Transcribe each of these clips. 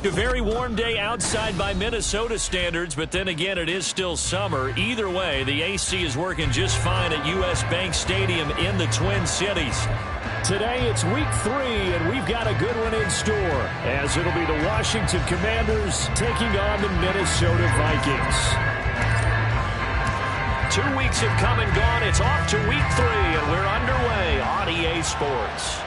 A very warm day outside by Minnesota standards, but then again, it is still summer. Either way, the AC is working just fine at U.S. Bank Stadium in the Twin Cities. Today, it's week 3, and we've got a good one in store, as it'll be the Washington Commanders taking on the Minnesota Vikings. 2 weeks have come and gone. It's off to week 3, and we're underway on EA Sports.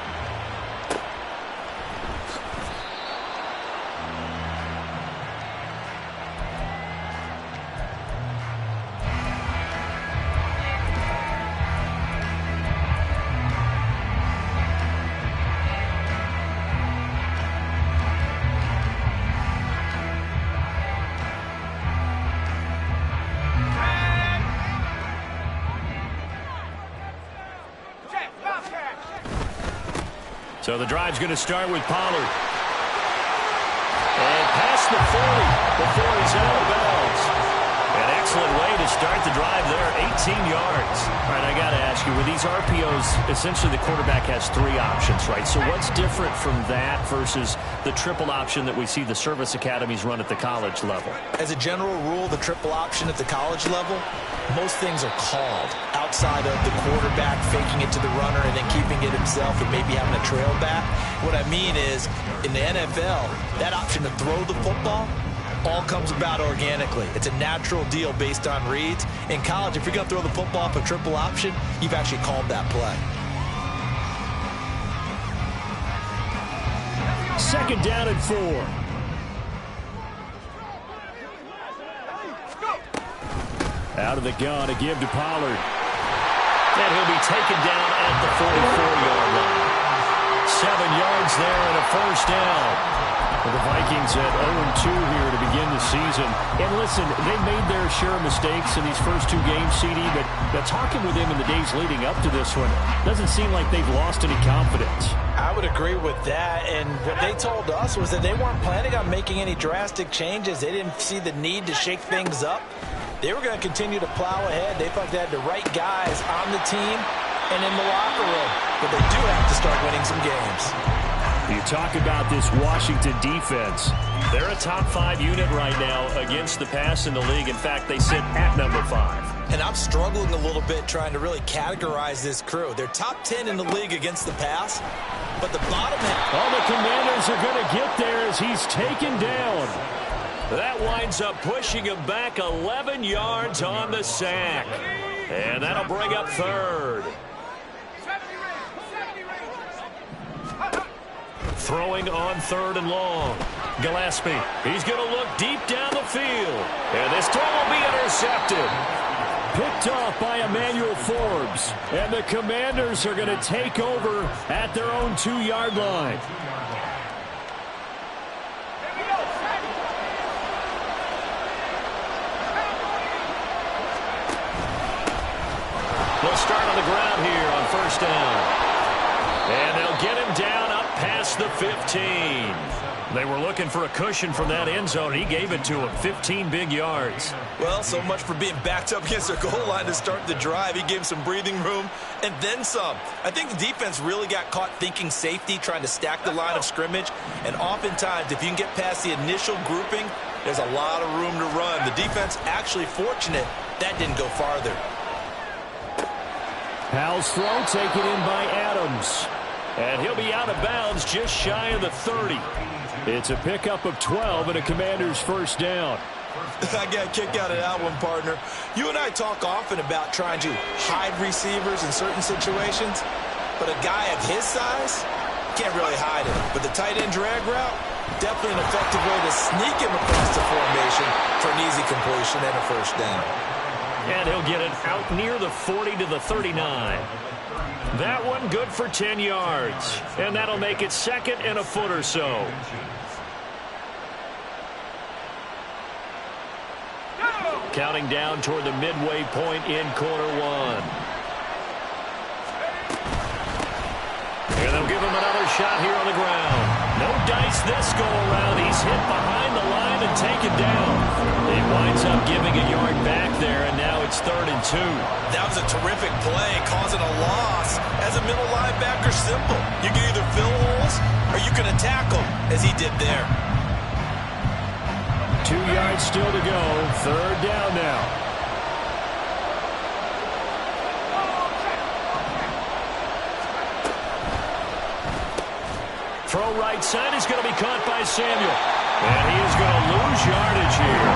So the drive's going to start with Pollard. And past the 40 before he's out of bounds. An excellent way to start the drive there, 18 yards. All right, I got to ask you, with these RPOs, essentially the quarterback has 3 options, right? So what's different from that versus the triple option that we see the service academies run at the college level? As a general rule, the triple option at the college level, most things are called outside of the quarterback faking it to the runner and then keeping it himself and maybe having a trail back. What I mean is, in the NFL, that option to throw the football all comes about organically. It's a natural deal based on reads. In college, if you're going to throw the football off a triple option, you've actually called that play. Second down and 4. Out of the gun, a give to Pollard. And he'll be taken down at the 44-yard line. 7 yards there and a first down. Well, the Vikings at 0-2 here to begin the season. And listen, they made their share of mistakes in these first 2 games, CD, but talking with them in the days leading up to this one, doesn't seem like they've lost any confidence. I would agree with that, and what they told us was that they weren't planning on making any drastic changes. They didn't see the need to shake things up. They were going to continue to plow ahead. They thought they had the right guys on the team and in the locker room, but they do have to start winning some games. You talk about this Washington defense. They're a top 5 unit right now against the pass in the league. In fact, they sit at number 5. And I'm struggling a little bit trying to really categorize this crew. They're top 10 in the league against the pass, but the bottom half. All the Commanders are going to get there as he's taken down. That winds up pushing him back 11 yards on the sack. And that'll bring up third. Throwing on 3rd and long. Gillespie, he's going to look deep down the field. And this time will be intercepted. Picked off by Emmanuel Forbes. And the Commanders are going to take over at their own 2-yard line. They'll start on the ground here on first down. And they'll get him down up past the 15. They were looking for a cushion from that end zone. He gave it to him, 15 big yards. Well, so much for being backed up against their goal line to start the drive. He gave some breathing room and then some. I think the defense really got caught thinking safety, trying to stack the line of scrimmage. And oftentimes, if you can get past the initial grouping, there's a lot of room to run. The defense actually fortunate that didn't go farther. Powell's throw taken in by Adams. And he'll be out of bounds just shy of the 30. It's a pickup of 12 and a Commander's first down. I got a kick out of that one, partner. You and I talk often about trying to hide receivers in certain situations, but a guy of his size can't really hide it. But the tight end drag route, definitely an effective way to sneak him across the formation for an easy completion and a first down. And he'll get it out near the 40 to the 39. That one good for 10 yards. And that'll make it 2nd and a foot or so. Counting down toward the midway point in quarter 1. And they'll give him another shot here on the ground. No dice this go around. He's hit behind the line and taken down. He winds up giving a yard back there, and now it's 3rd and 2. That was a terrific play, causing a loss. As a middle linebacker, simple. You can either fill holes or you can attack them, as he did there. 2 yards still to go. 3rd down now. Throw right side is going to be caught by Samuel. And he is going to lose yardage here.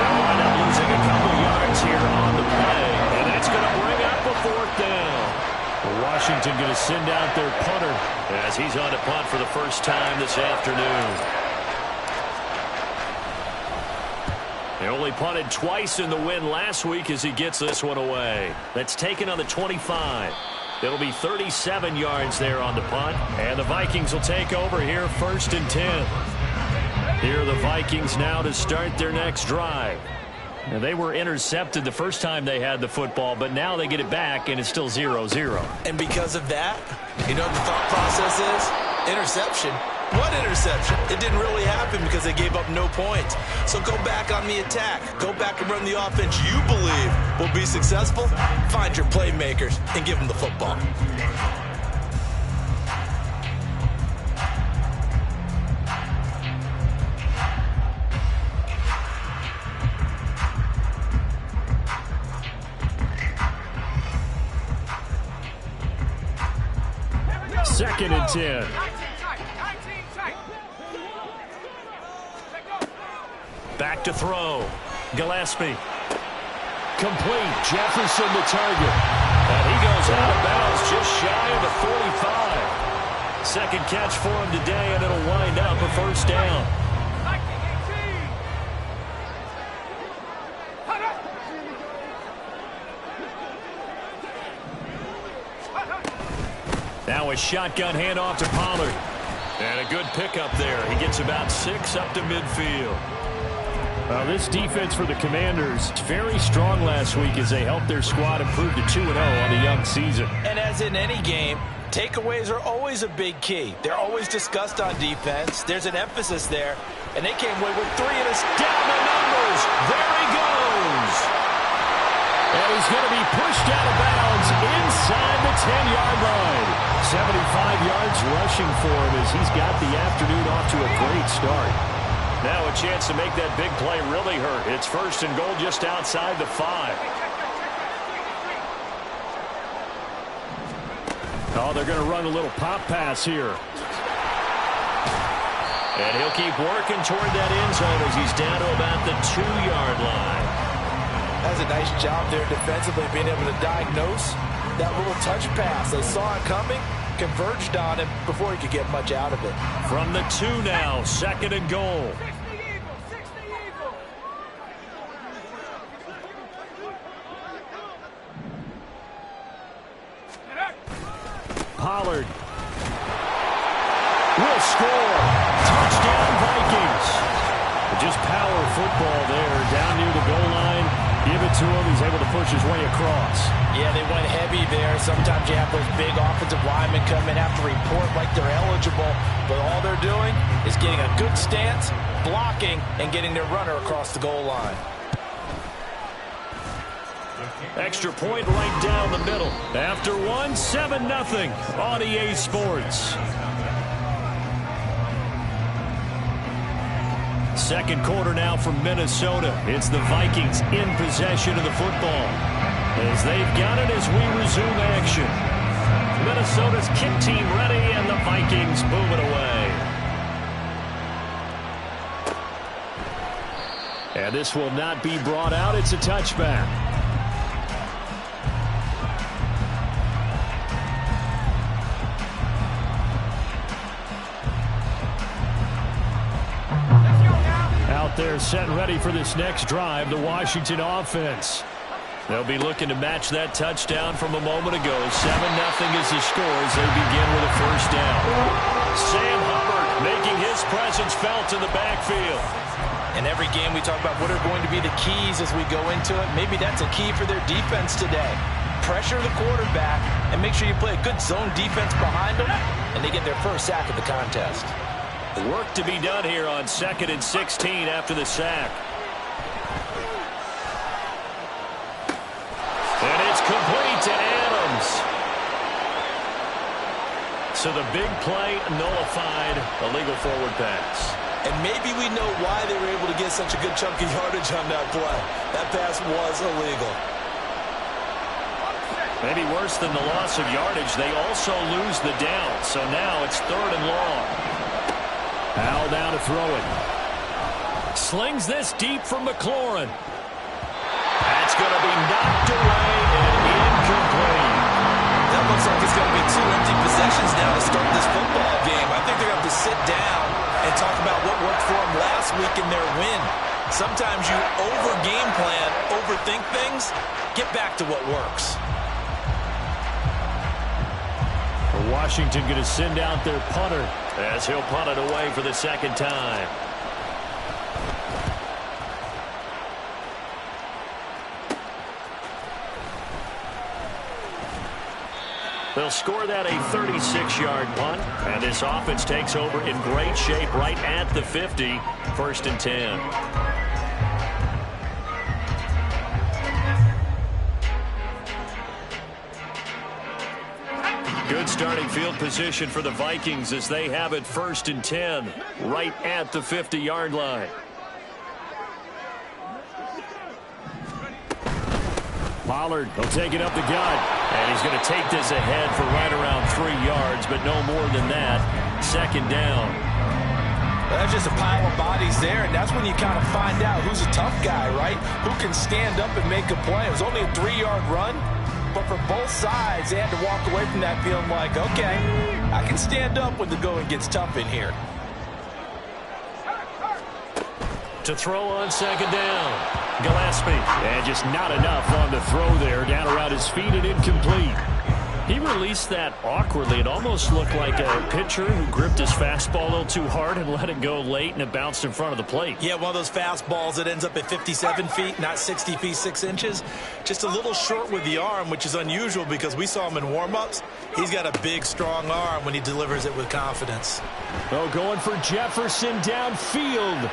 They'll wind up losing a couple yards here on the play. And that's going to bring up a 4th down. Washington going to send out their punter as he's on to punt for the first time this afternoon. He only punted twice in the win last week as he gets this one away. That's taken on the 25. It'll be 37 yards there on the punt. And the Vikings will take over here 1st and 10. Here are the Vikings now to start their next drive. Now, they were intercepted the first time they had the football, but now they get it back, and it's still 0-0. And because of that, you know what the thought process is? Interception. What interception? It didn't really happen because they gave up no points. So go back on the attack. Go back and run the offense you believe will be successful. Find your playmakers and give them the football. Second and 10. Back to throw. Gillespie. Complete. Jefferson the target. And he goes out of bounds just shy of the 45. Second catch for him today, and it'll wind up a 1st down. Now a shotgun handoff to Pollard. And a good pickup there. He gets about 6 up to midfield. This defense for the Commanders, very strong last week as they helped their squad improve to 2-0 on the young season. And as in any game, takeaways are always a big key. They're always discussed on defense. There's an emphasis there. And they came away with 3 and it's down the numbers. There he goes. And he's going to be pushed out of bounds inside the 10-yard line. 75 yards rushing for him as he's got the afternoon off to a great start. Now a chance to make that big play really hurt. It's 1st and goal just outside the 5. Oh, they're going to run a little pop pass here. And he'll keep working toward that end zone as he's down to about the 2-yard line. That's a nice job there defensively, being able to diagnose that little touch pass. They saw it coming, converged on him before he could get much out of it. From the 2 now, 2nd and goal. Pollard will score. Touchdown, Vikings. Just power football there, down near the goal line. Give it to him. He's able to push his way across. Yeah, they went heavy there. Sometimes you have those big offensive linemen come in, have to report like they're eligible. But all they're doing is getting a good stance, blocking, and getting their runner across the goal line. Extra point right down the middle. After 7-0 on EA Sports. Second quarter now from Minnesota. It's the Vikings in possession of the football. As they've got it as we resume action. Minnesota's kick team ready, and the Vikings move it away. And this will not be brought out. It's a touchback. Out there set and ready for this next drive, the Washington offense. They'll be looking to match that touchdown from a moment ago. 7-0 is the score as they begin with a 1st down. Sam Hubbard making his presence felt in the backfield. In every game we talk about what are going to be the keys as we go into it. Maybe that's a key for their defense today. Pressure the quarterback and make sure you play a good zone defense behind them, and they get their first sack of the contest. Work to be done here on 2nd and 16 after the sack. And it's complete to Adams. So the big play nullified, a legal forward pass. And maybe we know why they were able to get such a good chunk of yardage on that play. That pass was illegal. Maybe worse than the loss of yardage, they also lose the down. So now it's 3rd and long. Howell down to throw it. Slings this deep from McLaurin. That's going to be knocked away and incomplete. That looks like it's going to be 2 empty possessions now to start this football game. I think they're going to have to sit down and talk about what worked for them last week in their win. Sometimes you over-game plan, overthink things. Get back to what works. Washington going to send out their punter as he'll punt it away for the 2nd time. They'll score that a 36-yard punt, and this offense takes over in great shape right at the 50, 1st and 10. Good starting field position for the Vikings as they have it 1st and 10, right at the 50-yard line. Pollard will take it up the gut, and he's going to take this ahead for right around 3 yards, but no more than that. 2nd down. Well, that's just a pile of bodies there, and that's when you kind of find out who's a tough guy, right? Who can stand up and make a play. It was only a 3-yard run. But for both sides, they had to walk away from that feeling like, okay, I can stand up when the going gets tough in here. To throw on 2nd down. Gillespie. And just not enough on the throw there. Down around his feet and incomplete. He released that awkwardly. It almost looked like a pitcher who gripped his fastball a little too hard and let it go late, and it bounced in front of the plate. Yeah, one of those fastballs that ends up at 57 feet, not 60 feet, 6 inches. Just a little short with the arm, which is unusual because we saw him in warm-ups. He's got a big, strong arm when he delivers it with confidence. Oh, going for Jefferson downfield.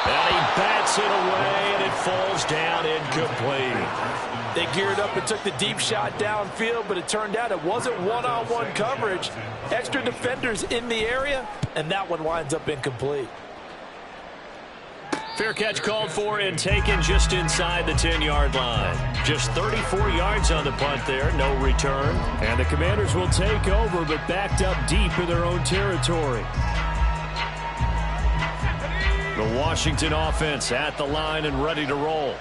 And he bats it away, and it falls down incomplete. They geared up and took the deep shot downfield, but it turned out it wasn't one-on-one coverage. Extra defenders in the area, and that one winds up incomplete. Fair catch called for and taken just inside the 10-yard line. Just 34 yards on the punt there, no return. And the Commanders will take over, but backed up deep in their own territory. The Washington offense at the line and ready to roll.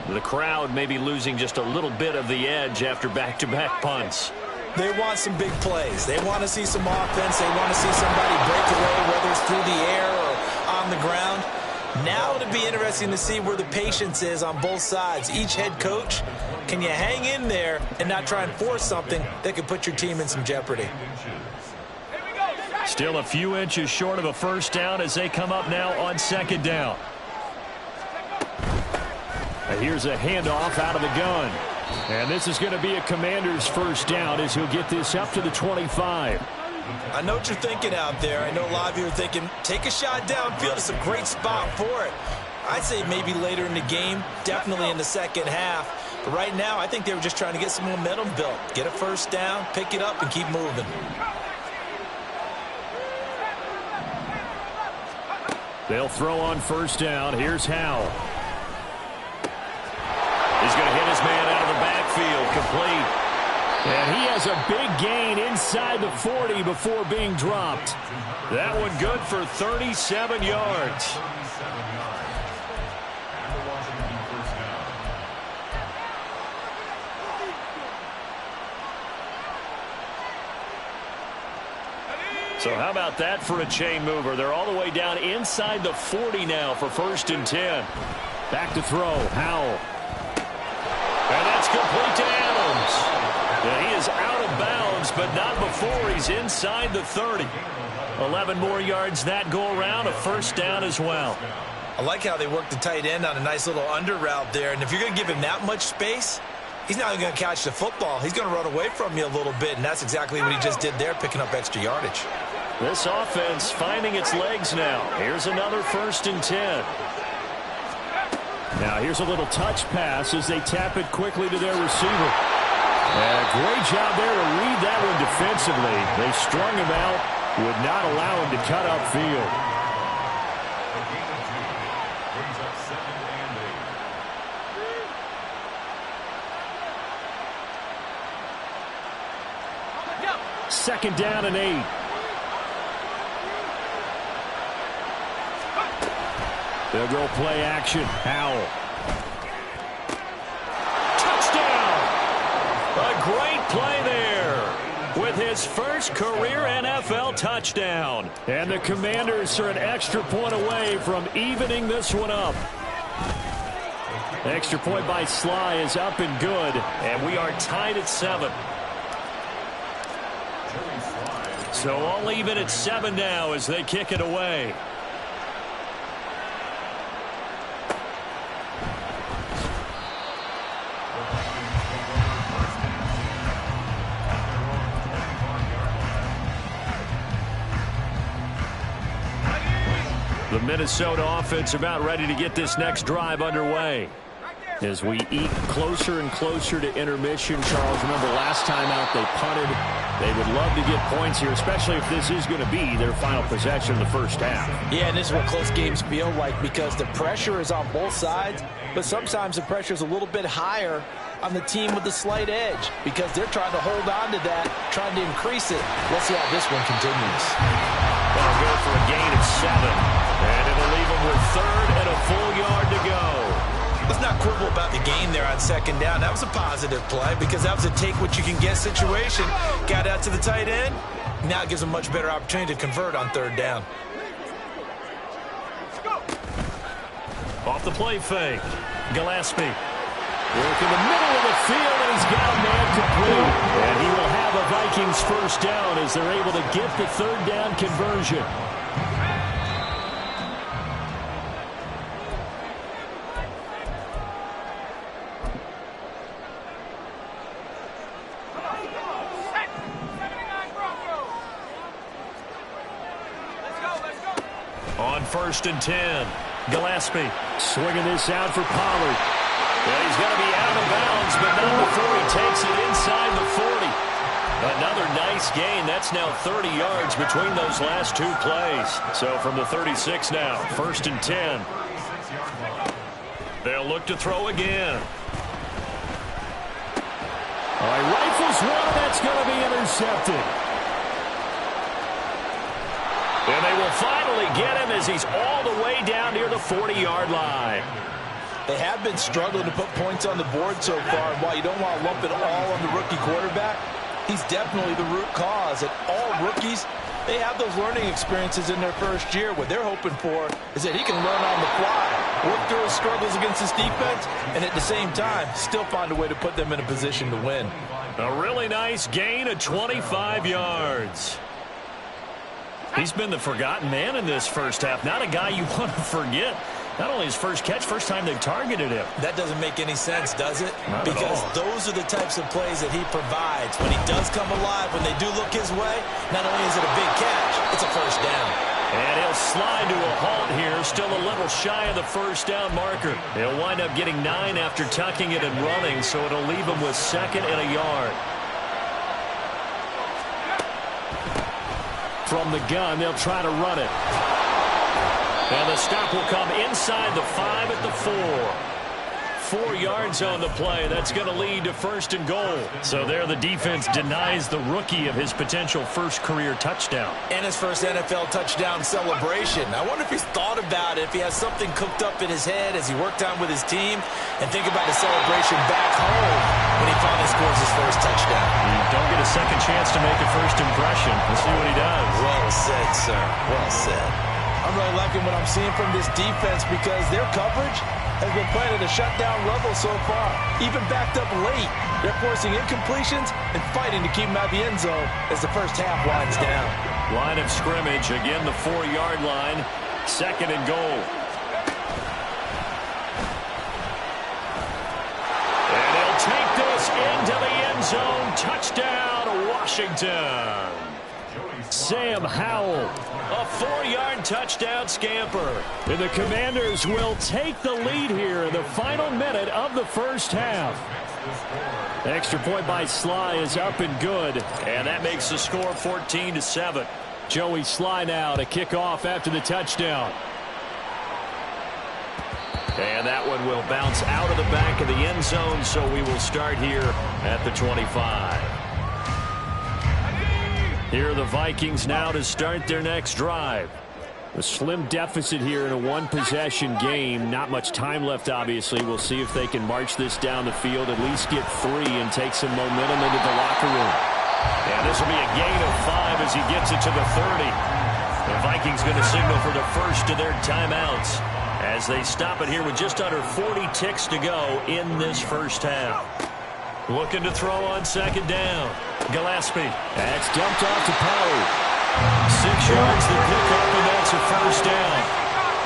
The crowd may be losing just a little bit of the edge after back-to-back punts. They want some big plays. They want to see some offense. They want to see somebody break away, whether it's through the air or on the ground. Now it'll be interesting to see where the patience is on both sides. Each head coach, can you hang in there and not try and force something that could put your team in some jeopardy? Still a few inches short of a 1st down as they come up now on 2nd down. Here's a handoff out of the gun. And this is going to be a Commander's 1st down as he'll get this up to the 25. I know what you're thinking out there. I know a lot of you are thinking, take a shot downfield. It's a great spot for it. I'd say maybe later in the game, definitely in the 2nd half. But right now, I think they were just trying to get some momentum built. Get a 1st down, pick it up, and keep moving. They'll throw on 1st down. Here's Howell. He's going to hit his man out of the backfield, complete. And he has a big gain inside the 40 before being dropped. That one good for 37 yards. So how about that for a chain mover? They're all the way down inside the 40 now for 1st and 10. Back to throw, Howell. And that's complete to Adams. Yeah, he is out of bounds, but not before he's inside the 30. 11 more yards that go around, a 1st down as well. I like how they work the tight end on a nice little under route there. And if you're going to give him that much space, he's not even going to catch the football. He's going to run away from you a little bit, and that's exactly what he just did there, picking up extra yardage. This offense finding its legs now. Here's another 1st and 10. Now here's a little touch pass as they tap it quickly to their receiver. And a great job there to read that one defensively. They strung him out, would not allow him to cut upfield. Second down and 8. They'll go play action. Howell. Touchdown! A great play there with his first career NFL touchdown. And the Commanders are an extra point away from evening this one up. Extra point by Sly is up and good, and we are tied at 7. So all even at 7 now as they kick it away. The Minnesota offense about ready to get this next drive underway. As we eat closer and closer to intermission, Charles, remember last time out they punted. They would love to get points here, especially if this is going to be their final possession in the first half. Yeah, and this is what close games feel like because the pressure is on both sides, but sometimes the pressure is a little bit higher on the team with the slight edge because they're trying to hold on to that, trying to increase it. Let's see how this one continues. They'll go for a gain of 7, and it'll leave them with 3rd and a full yard to go. Let's not quibble about the gain there on 2nd down. That was a positive play because that was a take-what-you-can-get situation. Got out to the tight end. Now it gives them a much better opportunity to convert on 3rd down. Off the play fake. Gillespie. Work in the middle of the field, and he's got a man complete. And he will have a Vikings first down as they're able to get the 3rd down conversion. On 1st and 10, Gillespie swinging this out for Pollard. Well, he's going to be out of bounds, but not before he takes it inside the 40. Another nice gain. That's now 30 yards between those last 2 plays. So from the 36 now, 1st and 10. They'll look to throw again. All right, rifles one, that's going to be intercepted. And they will finally get him as he's all the way down near the 40-yard line. They have been struggling to put points on the board so far. And while you don't want to lump it all on the rookie quarterback, he's definitely the root cause. And all rookies, they have those learning experiences in their first year. What they're hoping for is that he can learn on the fly, work through his struggles against his defense, and at the same time, still find a way to put them in a position to win. A really nice gain of 25 yards. He's been the forgotten man in this first half. Not a guy you want to forget. Not only his first catch, first time they've targeted him. That doesn't make any sense, does it? Not because at all. Those are the types of plays that he provides. When he does come alive, when they do look his way, not only is it a big catch, it's a first down. And he'll slide to a halt here, still a little shy of the first down marker. He'll wind up getting 9 after tucking it and running, so it'll leave him with 2nd and a yard. From the gun, they'll try to run it. And the stop will come inside the 5 at the 4. 4 yards on the play. That's going to lead to 1st and goal. So there the defense denies the rookie of his potential first career touchdown. And his first NFL touchdown celebration. I wonder if he's thought about it, if he has something cooked up in his head as he worked on with his team, and think about the celebration back home when he finally scores his first touchdown. You don't get a second chance to make a first impression. We'll see what he does. Well said, sir. Well said. I'm really liking what I'm seeing from this defense because their coverage has been playing at a shutdown level so far. Even backed up late, they're forcing incompletions and fighting to keep them out of the end zone as the first half winds down. Line of scrimmage, again the 4-yard line, 2nd and goal. And he'll take this into the end zone. Touchdown, Washington. Sam Howell, a 4-yard touchdown scamper. And the Commanders will take the lead here in the final minute of the first half. Extra point by Sly is up and good. And that makes the score 14-7. Joey Sly now to kick off after the touchdown. And that one will bounce out of the back of the end zone, so we will start here at the 25. Here are the Vikings now to start their next drive. A slim deficit here in a one-possession game. Not much time left, obviously. We'll see if they can march this down the field, at least get 3 and take some momentum into the locker room. And this will be a gain of 5 as he gets it to the 30. The Vikings going to signal for the first of their timeouts as they stop it here with just under 40 ticks to go in this first half. Looking to throw on second down. Gillespie. That's dumped off to Pollard. 6 yards to pick up, and that's a first down.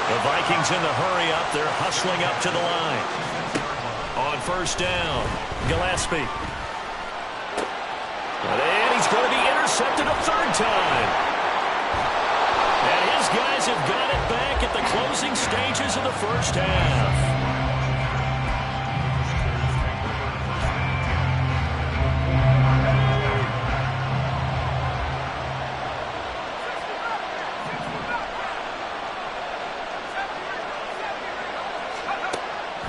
The Vikings in the hurry up. They're hustling up to the line. On first down, Gillespie. And he's going to be intercepted a third time. And his guys have got it back at the closing stages of the first half.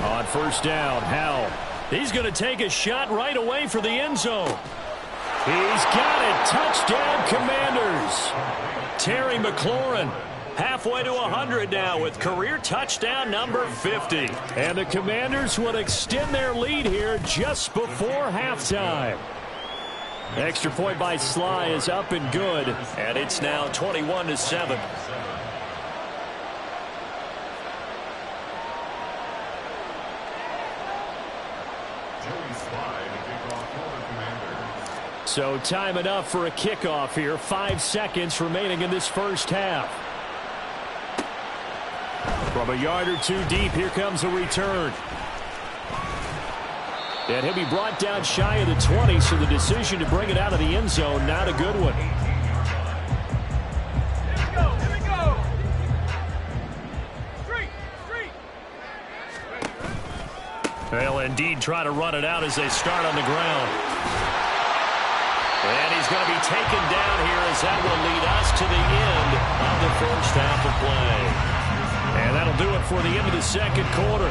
On first down, Howell. He's going to take a shot right away for the end zone. He's got it. Touchdown, Commanders. Terry McLaurin halfway to 100 now with career touchdown number 50. And the Commanders will extend their lead here just before halftime. Extra point by Sly is up and good. And it's now 21-7. So time enough for a kickoff here. 5 seconds remaining in this first half. From a yard or two deep, here comes a return. And he'll be brought down shy of the 20, so the decision to bring it out of the end zone, not a good one. Here we go. They'll indeed try to run it out as they start on the ground. And he's going to be taken down here as that will lead us to the end of the first half of play. And that'll do it for the end of the second quarter.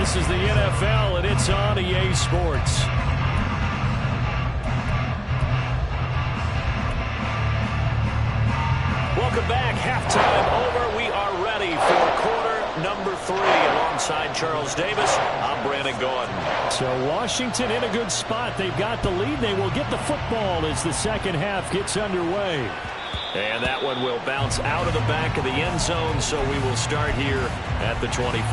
This is the NFL, and it's on EA Sports. Welcome back. Halftime over. We are ready for quarter number 3. Alongside Charles Davis, I'm Brandon Gaudin. So Washington in a good spot. They've got the lead. They will get the football as the second half gets underway. And that one will bounce out of the back of the end zone, so we will start here at the 25.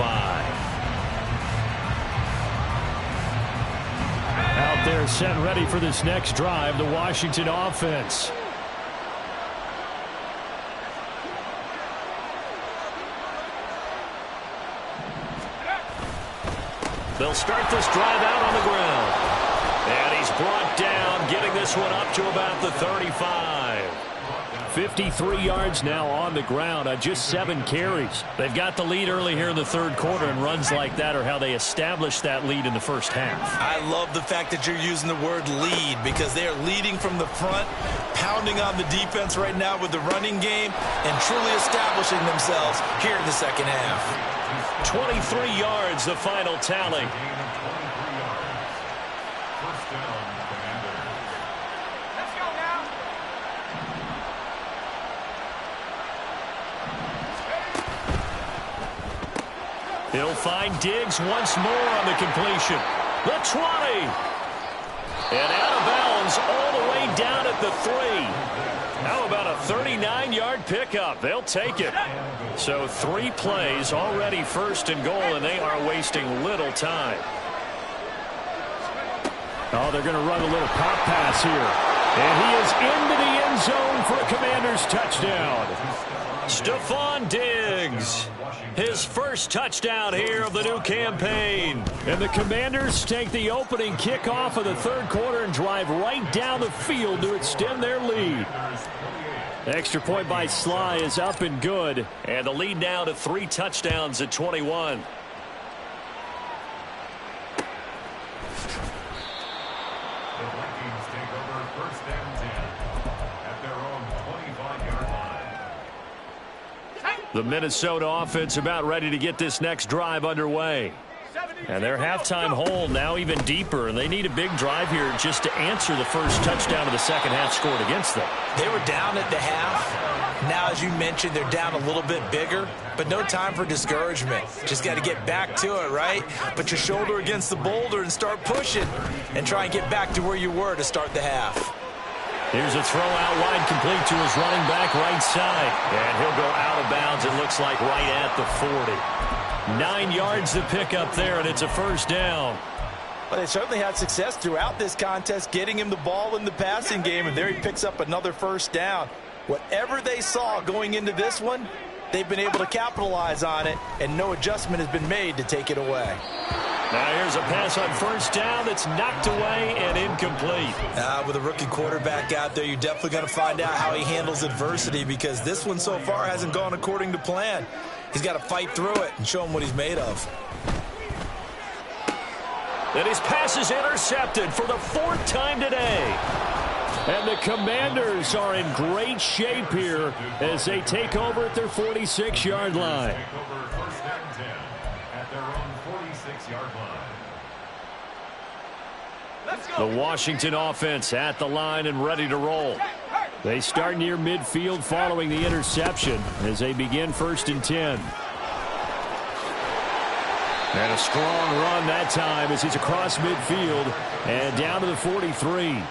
Out there set ready for this next drive, the Washington offense. They'll start this drive out on the ground. And he's brought down, getting this one up to about the 35. 53 yards now on the ground on just 7 carries. They've got the lead early here in the third quarter, and runs like that are how they established that lead in the first half. I love the fact that you're using the word lead, because they are leading from the front, pounding on the defense right now with the running game, and truly establishing themselves here in the second half. 23 yards, the final tally. He'll find Diggs once more on the completion. The 20. And out of bounds all the way down at the 3. How about a 39-yard pickup? They'll take it. So 3 plays already first and goal, and they are wasting little time. Oh, they're going to run a little pop pass here. And he is into the end zone for a Commanders touchdown. Stephon Diggs, his first touchdown here of the new campaign. And the Commanders take the opening kickoff of the third quarter and drive right down the field to extend their lead. Extra point by Sly is up and good. And the lead now to 3 touchdowns at 21. The Minnesota offense about ready to get this next drive underway. And their halftime hole now even deeper, and they need a big drive here just to answer the first touchdown of the second half scored against them. They were down at the half. Now, as you mentioned, they're down a little bit bigger, but no time for discouragement. Just got to get back to it, right? Put your shoulder against the boulder and start pushing and try and get back to where you were to start the half. Here's a throw out wide, complete to his running back right side. And he'll go out of bounds, it looks like, right at the 40. 9 yards to pick up there, and it's a first down. Well, they certainly had success throughout this contest getting him the ball in the passing game, and there he picks up another first down. Whatever they saw going into this one, they've been able to capitalize on it, and no adjustment has been made to take it away. Now here's a pass on first down that's knocked away and incomplete. With a rookie quarterback out there, you're definitely going to find out how he handles adversity, because this one so far hasn't gone according to plan. He's got to fight through it and show him what he's made of. And his pass is intercepted for the 4th time today. And the Commanders are in great shape here as they take over at their 46-yard line. The Washington offense at the line and ready to roll. They start near midfield following the interception as they begin 1st and 10. And a strong run that time as he's across midfield and down to the 43.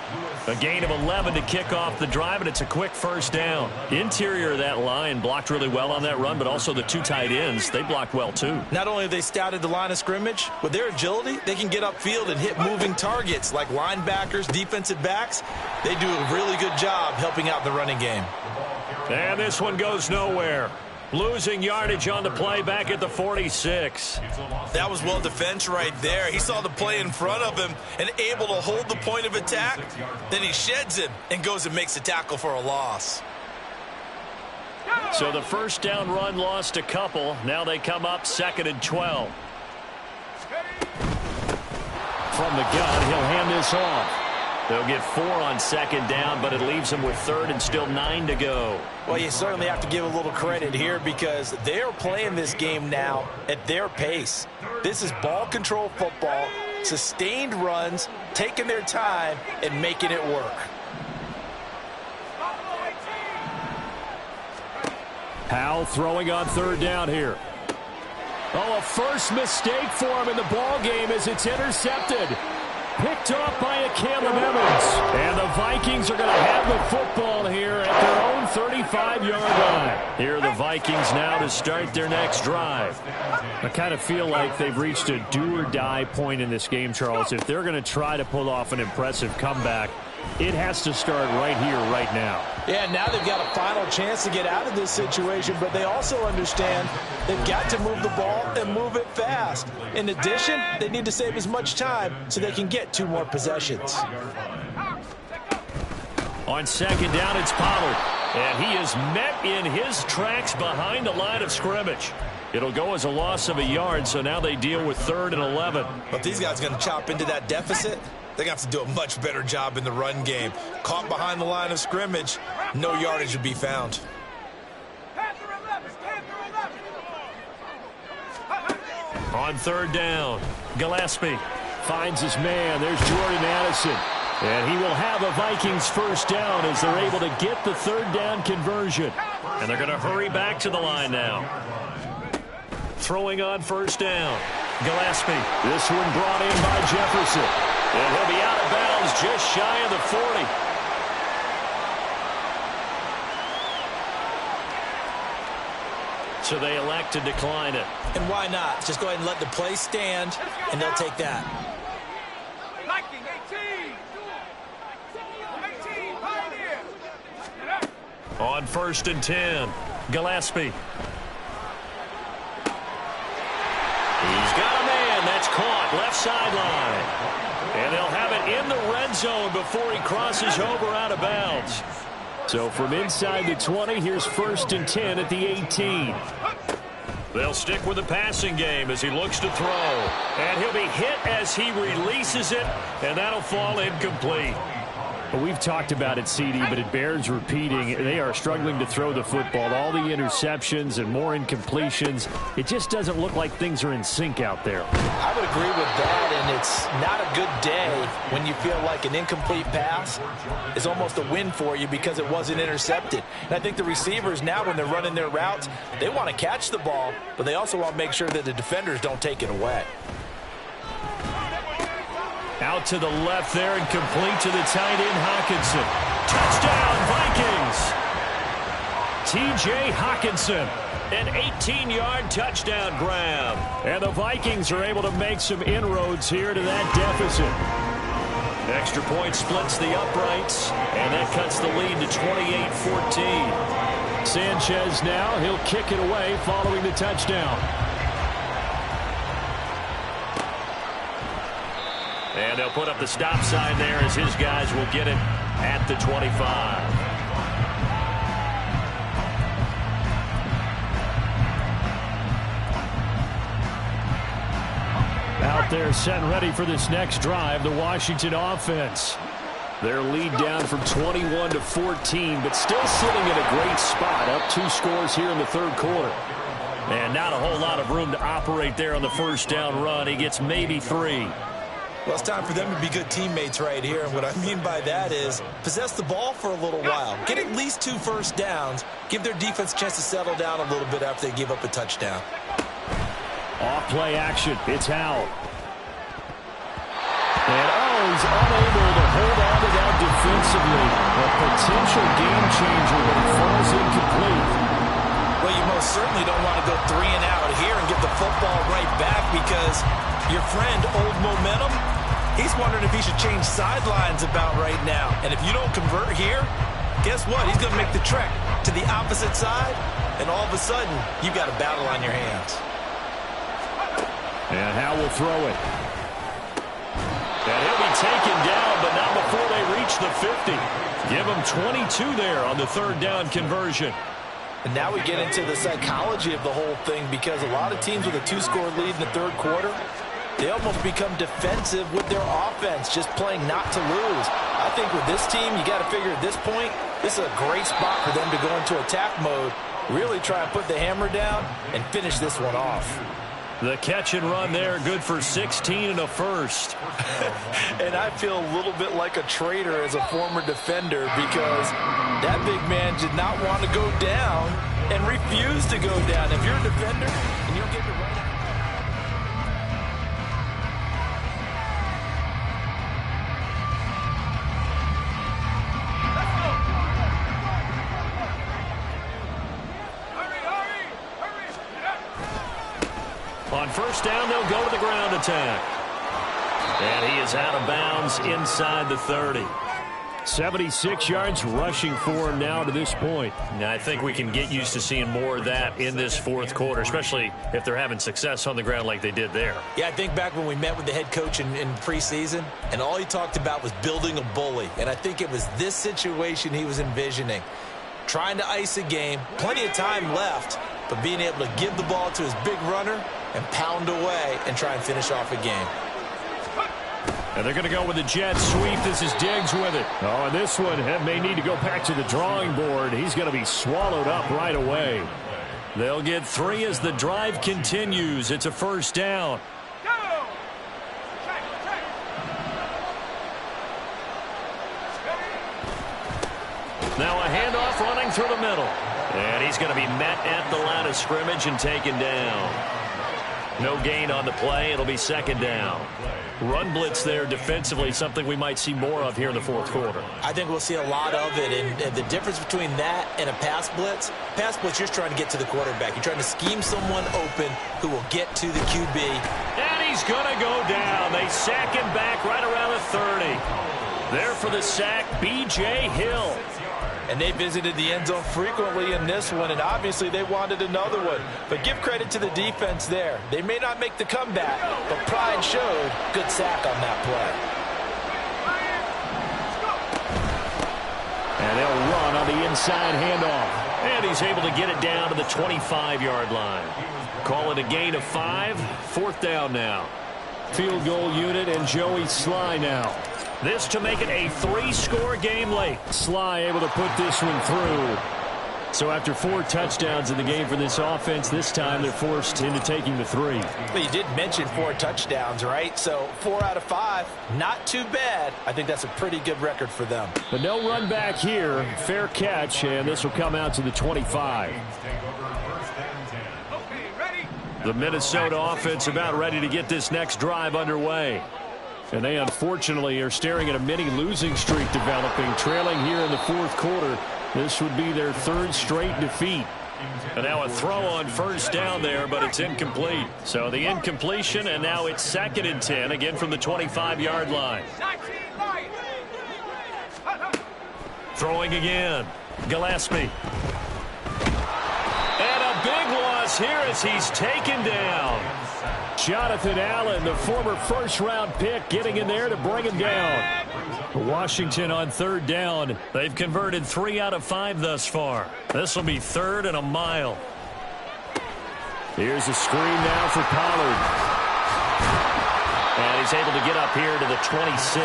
A gain of 11 to kick off the drive, and it's a quick first down. Interior of that line blocked really well on that run, but also the 2 tight ends, they blocked well too. Not only have they scouted the line of scrimmage, with their agility, they can get upfield and hit moving targets like linebackers, defensive backs. They do a really good job helping out the running game. And this one goes nowhere. Losing yardage on the play back at the 46. That was well defense right there. He saw the play in front of him and able to hold the point of attack. Then he sheds him and goes and makes a tackle for a loss. So the first down run lost a couple. Now they come up 2nd and 12. From the gun, he'll hand this off. They'll get 4 on 2nd down, but it leaves them with 3rd and still 9 to go. Well, you certainly have to give a little credit here because they're playing this game now at their pace. This is ball control football, sustained runs, taking their time, and making it work. Powell throwing on 3rd down here. Oh, a first mistake for him in the ball game as it's intercepted. Picked off by Caleb Evans. And the Vikings are going to have the football here at their own 35-yard line. Here are the Vikings now to start their next drive. I kind of feel like they've reached a do-or-die point in this game, Charles. If they're going to try to pull off an impressive comeback, it has to start right here, right now. Yeah, now they've got a final chance to get out of this situation, but they also understand they've got to move the ball and move it fast. In addition, they need to save as much time so they can get 2 more possessions. On 2nd down, it's Pollard. And he is met in his tracks behind the line of scrimmage. It'll go as a loss of a yard, so now they deal with 3rd and 11. But these guys are going to chop into that deficit. They're going to have to do a much better job in the run game. Caught behind the line of scrimmage, no yardage would be found. On 3rd down, Gillespie finds his man. There's Jordan Addison. And he will have a Vikings first down as they're able to get the 3rd down conversion. And they're going to hurry back to the line now. Throwing on 1st down, Gillespie. This one brought in by Jefferson. And he'll be out of bounds just shy of the 40. So they elect to decline it. And why not? Just go ahead and let the play stand, and they'll take that. On 1st and 10, Gillespie. He's got a man. That's caught. Left sideline. And they'll have it in the red zone before he crosses over out of bounds. So from inside the 20, here's 1st and 10 at the 18. They'll stick with the passing game as he looks to throw. And he'll be hit as he releases it, and that'll fall incomplete. Well, we've talked about it, CD, but it bears repeating. They are struggling to throw the football. All the interceptions and more incompletions. It just doesn't look like things are in sync out there. I would agree with that, and it's not a good day when you feel like an incomplete pass is almost a win for you because it wasn't intercepted. And I think the receivers now, when they're running their routes, they want to catch the ball, but they also want to make sure that the defenders don't take it away. Out to the left there and complete to the tight end, Hockenson. Touchdown, Vikings! T.J. Hockenson, an 18-yard touchdown grab. And the Vikings are able to make some inroads here to that deficit. Extra point splits the uprights, and that cuts the lead to 28-14. Sanchez now, he'll kick it away following the touchdown. And they'll put up the stop sign there as his guys will get it at the 25. Out there set and ready for this next drive, the Washington offense. Their lead down from 21 to 14, but still sitting in a great spot, up 2 scores here in the third quarter. And not a whole lot of room to operate there on the first down run. He gets maybe 3. Well, it's time for them to be good teammates right here. And what I mean by that is possess the ball for a little while. Get at least 2 first downs. Give their defense a chance to settle down a little bit after they give up a touchdown. Off-play action. It's Howell. And he's unable to hold on to that defensively. A potential game changer when it falls incomplete. Well, you most certainly don't want to go 3 and out here and get the football right back because your friend, Old Momentum, he's wondering if he should change sidelines about right now. And if you don't convert here, guess what? He's going to make the trek to the opposite side, and all of a sudden, you've got a battle on your hands. And Howell will throw it. And he'll be taken down, but not before they reach the 50. Give him 22 there on the third down conversion. And now we get into the psychology of the whole thing because a lot of teams with a 2-score lead in the third quarter, they almost become defensive with their offense, just playing not to lose. I think with this team, you got to figure at this point, this is a great spot for them to go into attack mode, really try and put the hammer down and finish this one off. The catch and run there, good for 16 and a first. And I feel a little bit like a traitor as a former defender because that big man did not want to go down and refused to go down. If you're a defender and you'll get the right. On first down, they'll go to the ground attack. And he is out of bounds inside the 30. 76 yards rushing for him now to this point. Now, I think we can get used to seeing more of that in this fourth quarter, especially if they're having success on the ground like they did there. Yeah, I think back when we met with the head coach in preseason, and all he talked about was building a bully. And I think it was this situation he was envisioning. Trying to ice a game, plenty of time left, but being able to give the ball to his big runner and pound away and try and finish off a game. And they're going to go with the jet sweep. This is Diggs with it. Oh, and this one may need to go back to the drawing board. He's going to be swallowed up right away. They'll get 3 as the drive continues. It's a first down. Now a handoff running through the middle. And he's going to be met at the line of scrimmage and taken down. No gain on the play. It'll be second down. Run blitz there defensively, something we might see more of here in the fourth quarter. I think we'll see a lot of it, and the difference between that and a pass blitz, you're just trying to get to the quarterback. You're trying to scheme someone open who will get to the QB. And he's going to go down. They sack him back right around the 30. There for the sack, B.J. Hill. And they visited the end zone frequently in this one, and obviously they wanted another one. But give credit to the defense there. They may not make the comeback, but pride showed. Good sack on that play. And they'll run on the inside handoff. And he's able to get it down to the 25-yard line. Call it a gain of 5. Fourth down now. Field goal unit and Joey Sly now. This to make it a 3-score game late. Sly able to put this one through. So after 4 touchdowns in the game for this offense, this time they're forced into taking the 3. Well, you did mention 4 touchdowns, right? So 4 out of 5, not too bad. I think that's a pretty good record for them. But no run back here. Fair catch, and this will come out to the 25. The Minnesota offense about ready to get this next drive underway. And they unfortunately are staring at a mini losing streak developing, trailing here in the 4th quarter. This would be their 3rd straight defeat. And now a throw on first down there, but it's incomplete. So the incompletion, and now it's 2nd and 10, again from the 25-yard line. Throwing again. Gillespie. And a big loss here as he's taken down. Jonathan Allen, the former first-round pick, getting in there to bring him down. Washington on 3rd down. They've converted 3 out of 5 thus far. This will be 3rd and a mile. Here's a screen now for Pollard. And he's able to get up here to the 26.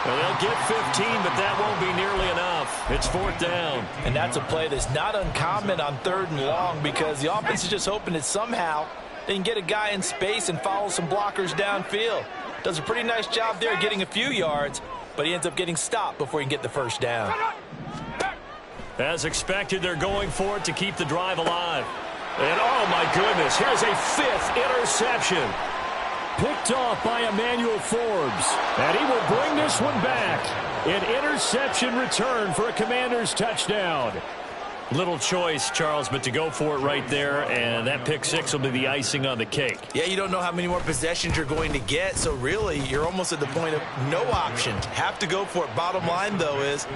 Well, they'll get 15, but that won't be nearly enough. It's 4th down. And that's a play that's not uncommon on 3rd and long because the offense is just hoping that somehow they can get a guy in space and follow some blockers downfield. Does a pretty nice job there getting a few yards, but he ends up getting stopped before he can get the first down. As expected, they're going for it to keep the drive alive. And, oh, my goodness, here's a 5th interception. Picked off by Emmanuel Forbes. And he will bring this one back. An interception return for a Commanders touchdown. Little choice, Charles, but to go for it right there, and that pick 6 will be the icing on the cake. Yeah, you don't know how many more possessions you're going to get, so really you're almost at the point of no options. Have to go for it. Bottom line, though, is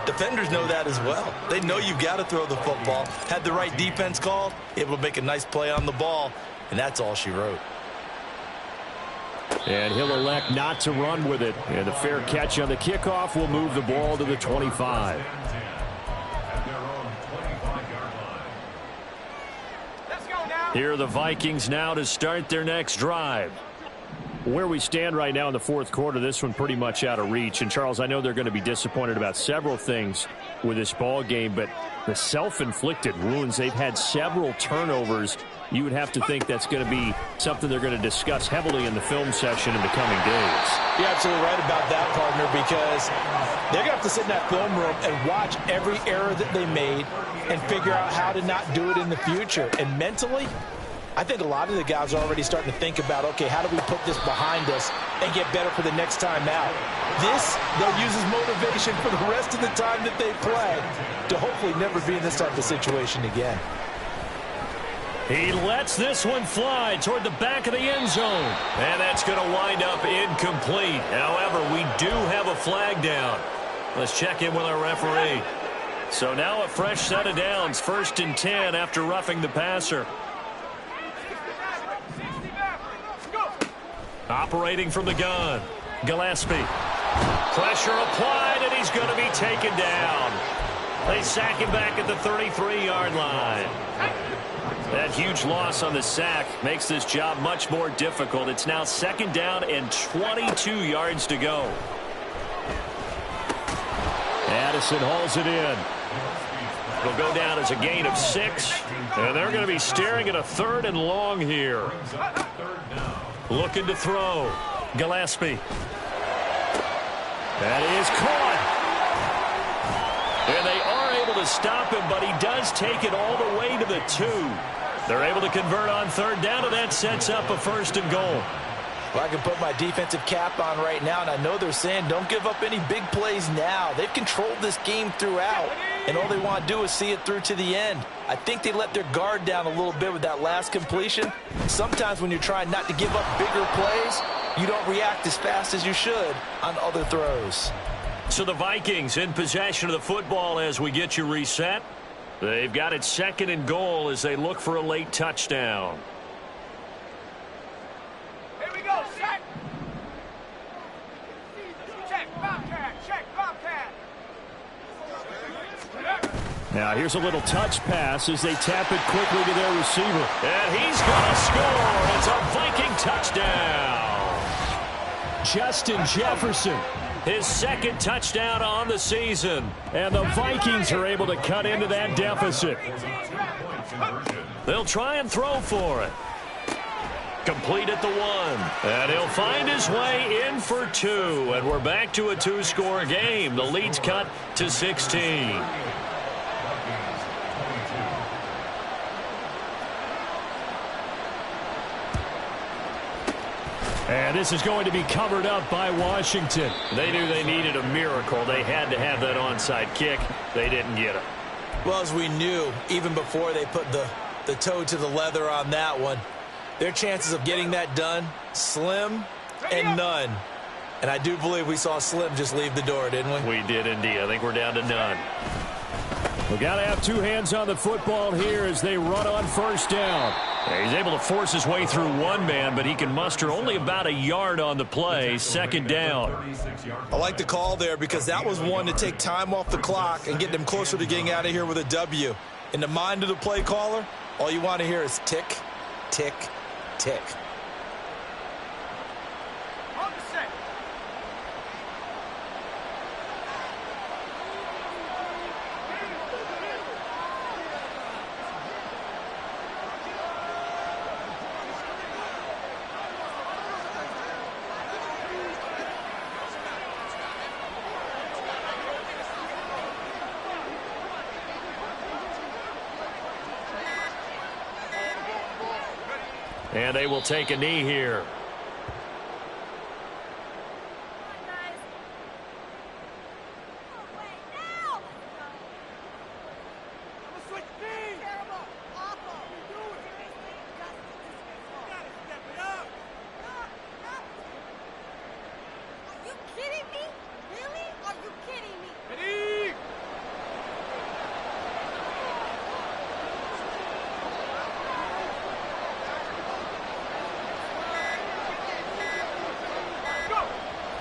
defenders know that as well. They know you've got to throw the football. Had the right defense called, able to make a nice play on the ball, and that's all she wrote. And he'll elect not to run with it, and the fair catch on the kickoff will move the ball to the 25. Here are the Vikings now to start their next drive. Where we stand right now in the 4th quarter, this one pretty much out of reach. And, Charles, I know they're going to be disappointed about several things with this ball game, but the self-inflicted wounds, they've had several turnovers. You would have to think that's going to be something they're going to discuss heavily in the film session in the coming days. You're absolutely right about that, partner, because they're going to have to sit in that film room and watch every error that they made and figure out how to not do it in the future. And mentally, I think a lot of the guys are already starting to think about, okay, how do we put this behind us and get better for the next time out? This, they'll use as motivation for the rest of the time that they play to hopefully never be in this type of situation again. He lets this one fly toward the back of the end zone. And that's going to wind up incomplete. However, we do have a flag down. Let's check in with our referee. So now a fresh set of downs. 1st and 10 after roughing the passer. Operating from the gun. Gillespie. Pressure applied, and he's going to be taken down. They sack him back at the 33-yard line. That huge loss on the sack makes this job much more difficult. It's now 2nd down and 22 yards to go. Addison hauls it in. It'll go down as a gain of 6, and they're going to be staring at a 3rd and long here. Looking to throw. Gillespie. That is caught. And they are able to stop him, but he does take it all the way to the 2. They're able to convert on 3rd down, and that sets up a 1st and goal. Well, I can put my defensive cap on right now, and I know they're saying don't give up any big plays now. They've controlled this game throughout, and all they want to do is see it through to the end. I think they let their guard down a little bit with that last completion. Sometimes when you're trying not to give up bigger plays, you don't react as fast as you should on other throws. So the Vikings in possession of the football as we get you reset. They've got it 2nd and goal as they look for a late touchdown. Here we go, set. Check, Bobcat, check, Bobcat. Now here's a little touch pass as they tap it quickly to their receiver. And he's going to score. It's a Viking touchdown. Justin Jefferson. His second touchdown on the season. And the Vikings are able to cut into that deficit. They'll try and throw for it. Complete at the 1. And he'll find his way in for 2. And we're back to a 2-score game. The lead's cut to 16. And this is going to be covered up by Washington. They knew they needed a miracle. They had to have that onside kick. They didn't get it. Well, as we knew, even before they put the toe to the leather on that one, their chances of getting that done, slim and none. And I do believe we saw Slim just leave the door, didn't we? We did indeed. I think we're down to none. We've got to have 2 hands on the football here as they run on first down. He's able to force his way through 1 man, but he can muster only about a yard on the play. Second down. I like the call there because that was one to take time off the clock and get them closer to getting out of here with a W. In the mind of the play caller, all you want to hear is tick, tick, tick. On the set. And they will take a knee here.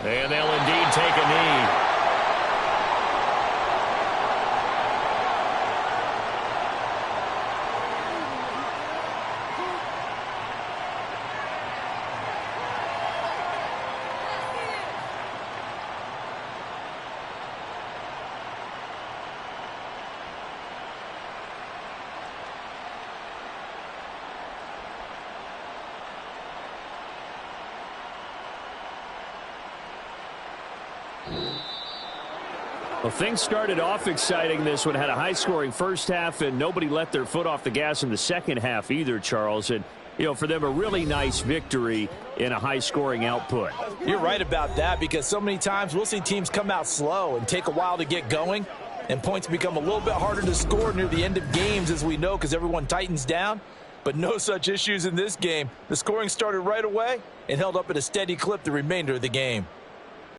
And they'll indeed take a knee. Well, things started off exciting. This one had a high-scoring first half, and nobody let their foot off the gas in the second half either, Charles. And, you know, for them, a really nice victory in a high-scoring output. You're right about that because so many times we'll see teams come out slow and take a while to get going, and points become a little bit harder to score near the end of games, as we know, because everyone tightens down. But no such issues in this game. The scoring started right away and held up at a steady clip the remainder of the game.